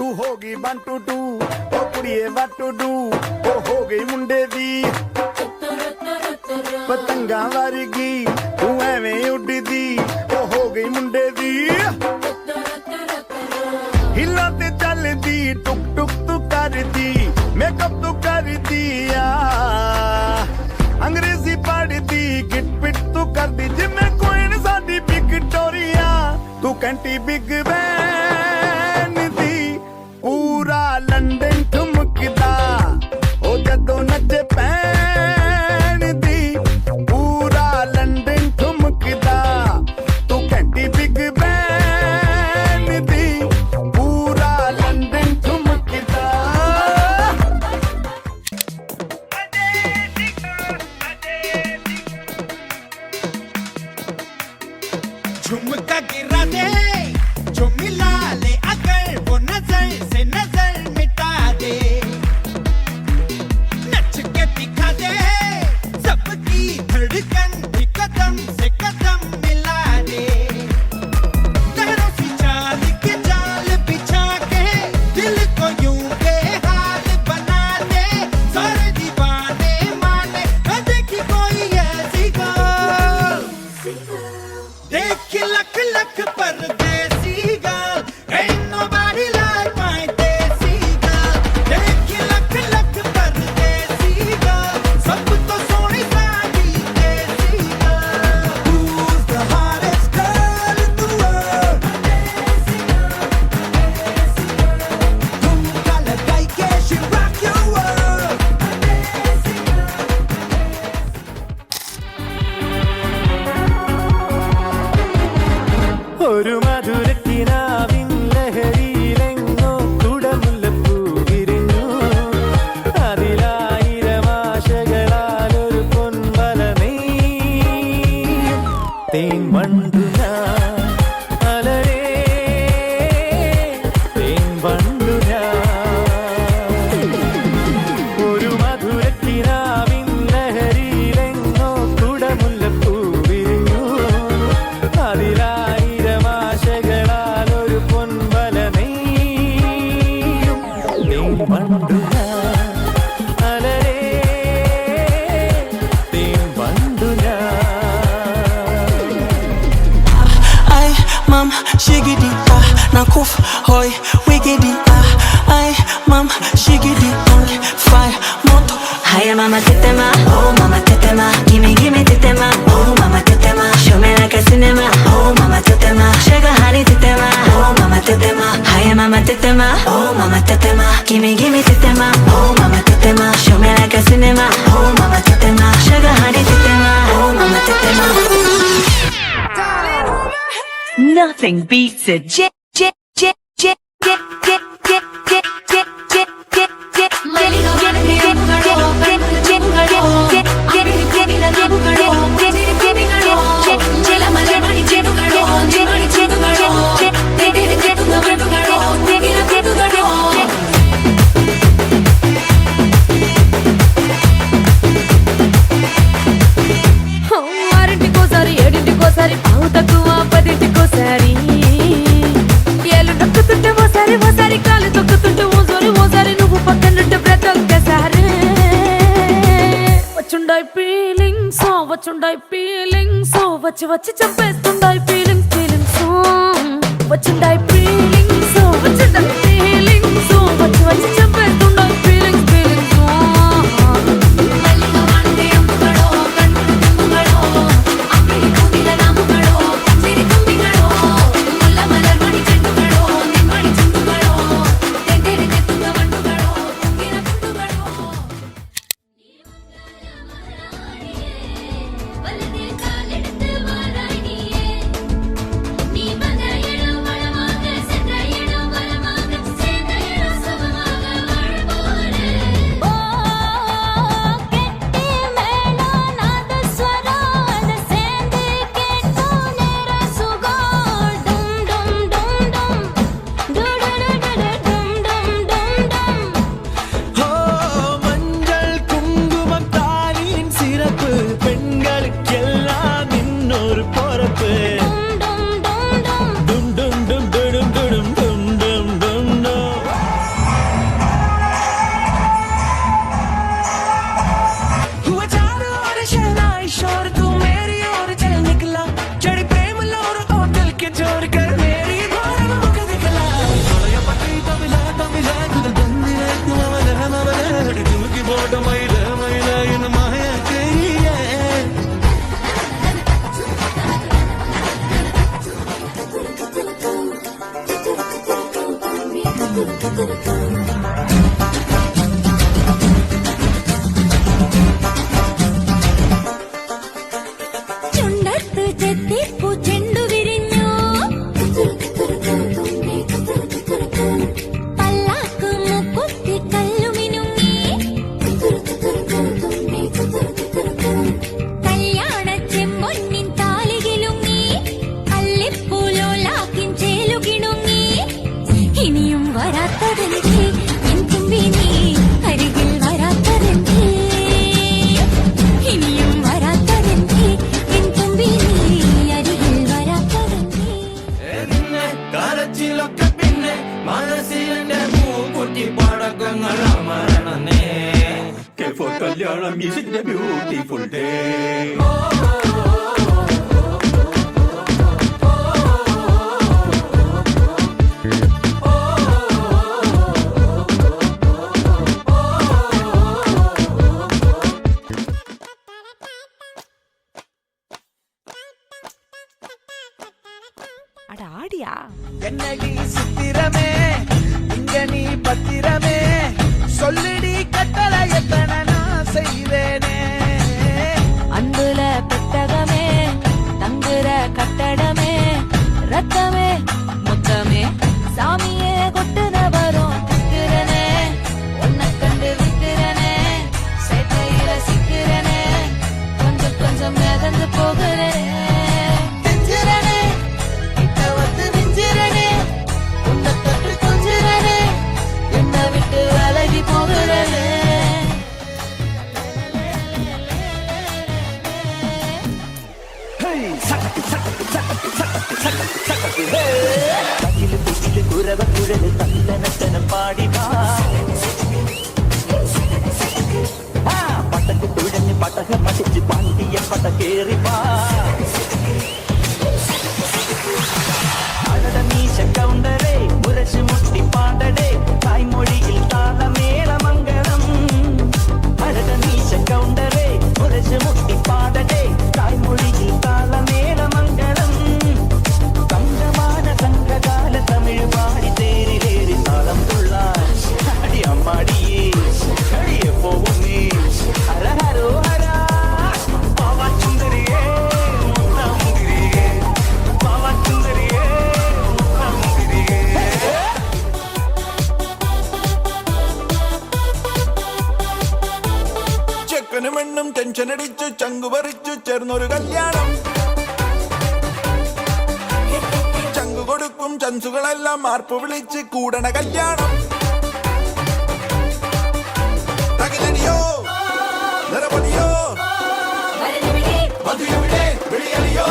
तू होगी 1 2 2 ओ कुड़िए what to do ओ हो गई मुंडे दी पतंगा वर्गी तू एवें उड़दी ओ हो गई मुंडे दी हिला ते चलदी टुक टुक तू करदी मेकअप तू करदी अंग्रेजी पढ़दी गिट पिट तू करदी जिम्मे कोई साडी विक्टोरिया तू कैंटी बिग बैन दी पूरा लंदन ठुमकदा ओ जदों नचे पैन दी पूरा लंदन ठुमकदा तू कैंटी बिग बैन दी पूरा लंदन ठुमकदा झुमका गिरा दे जो मिला ले अगर वो नजर से नजर मिटा दे नच के दिखा दे सबकी धड़कन भी कदम से कदम मिला दे लहरों सी चाल के जाल बिछा के दिल को यूं बेहाल बना दे सारे दीवाने माने न देखी कोई ऐसी गर्ल देख लख लख परदेसी girl ain't nobody like my desi girl देख लख लख परदेसी girl सब तो सोनी साडी देसी girl who's the hottest girl in the world ठुमका लगाई के she rock your world ഒരു മധുരക്കിനാവിൻ ലഹരിയിലെങ്ങോ കുടമുല്ലപ്പൂ വിരിഞ്ഞു അതിലായിരം ആശകളാൽ ഒരു പൊൻവല നെയ്യും തേൻ വണ്ടു ഞാൻ അലരേ തേൻ വണ്ടു ഞാൻ ഒരു മധുരക്കിനാവിൻ ലഹരിയിലെങ്ങോ കുടമുല്ലപ്പൂ വിരിഞ്ഞു അതിലായിരം ആശകളാൽ ഒരു പൊൻവല നെയ്യും തേൻ വണ്ടു ഞാൻ അലരേ തേൻ വണ്ടു ഞാൻ Ay, mam, shigidi, na kuf, hoy, wigidi, ay, mam, shigidi, fire, moto. Hiya mama tetema, oh mama tetema, gimme tetema, oh mama tetema, show me like a cinema, oh mama tetema, sugar honey tetema, oh mama tetema, hiya mama tetema, oh mama tetema, gimme tetema, oh mama tetema, show me like a cinema, oh mama tetema, sugar honey tetema, oh mama tetema. Nothing beats a jet. ఆరింటికోసారి పావు తక్కువ 10టికోసారి ఏళ్ళు నొక్కుతుంటే ఓసారి కాలు తొక్కుతుంటే ఓసారి నువ్వు పక్కనుంటే breath ఒక్కసారి వచ్చుండాయి feelings వచ్చి చంపేస్తుండాయి ఫీలింగ్స్ వచ్చుండాయి ఫీలింగ్స్ వచ్చి చంపేస్తుండాయి ఫీలింగ్స్ நீ வந்த இடம் வளமாக சென்ற ചുണ്ടത്ത് ചെത്തിപ്പൂ ചെണ്ടു വിരിഞ്ഞു പല്ലാക്ക് മുക്കുത്തി കല്ലുമിനുങ്ങി കല്യാണ ചെമ്പൊന്നിൻ താലികിലുങ്ങി കല്ലിപ്പൂലോലാക്കിൻ ചേലുകിണുങ്ങി ഇനിയും വരാത്തതെന്തേ എൻ തുമ്പി നീ അരികിൽ വരാത്തതെന്തേ ഇനിയും വരാത്തതെന്തേ എൻ തുമ്പി നീ അരികിൽ വരാത്തതെന്തേ കരച്ചിലൊക്കെ പിന്നെ മനസ്സിലെ പൂക്കുട്ടി പടക്കങ്ങൾ അമരണനേ കല്യാണം മ്യൂസിക്കിന്റെ ബ്യൂട്ടിഫുൾ ഡേ அட ஆடியா என்னடி சித்திரமே இங்க நீ பத்திரமே சொல்லிடி கட்டளை எத்தனை நான் செய்வேனே அன்புல பெட்டகமே தங்குற கட்டடமே ரத்தமே முத்தமே சாமியே கொட்டுன வரும் திக்கிறனே உன்னை கண்டு விக்கிறனே சேட்டையில சிக்கிறனே கொஞ்சம் கொஞ்சம் மிதந்து போகிறேன் நெஞ்சிரனே கிட்ட வந்து நெஞ்சிரனே உன்னை தொட்டு கொஞ்சிரனே என்னை விட்டு விலகி போகிறேன் കുരവ കുഴല് തന്തനത്തനം പാടി പട്ടക്ക് തുഴഞ്ഞ് പട്ടക മടിച്ച് പാണ്ടിയ പട്ട കേറി അടട മീശ കൗണ്ടറേ മുരശ് മുട്ടി പാടടേ തായ്മൊഴിയിൽ താളമേള മംഗളം അടട മീശ കൗണ്ടറേ മുരശ് മുട്ടി പാടടേ തായ്മൊഴിയിൽ താളമേള മംഗളം തങ്കமான சங்ககால தமிழ் பாடி தேரிலேறி தாளம் துள்ளார் அடி அம்மாடியே அடிய போவும் நீ ஹரஹரோ ஹரா பாவா சுந்தரியே முத்தமுந்திரியே பாவா சுந்தரியே முத்தமுந்திரியே ചെക്കനും പെണ്ണും ടെൻഷൻ അടിച്ചു ചങ്കു പറിച്ചു ചേർന്നൊരു കല്യാണം ചങ്കു കൊടുക്കും ചൻസുകളെല്ലാം മാർപ്പ് വിളിച്ച് കൂടണ കല്യാണം തകിലടിയോ നിറപൊടിയോ മധുരവിടെ വിളിയറിയോ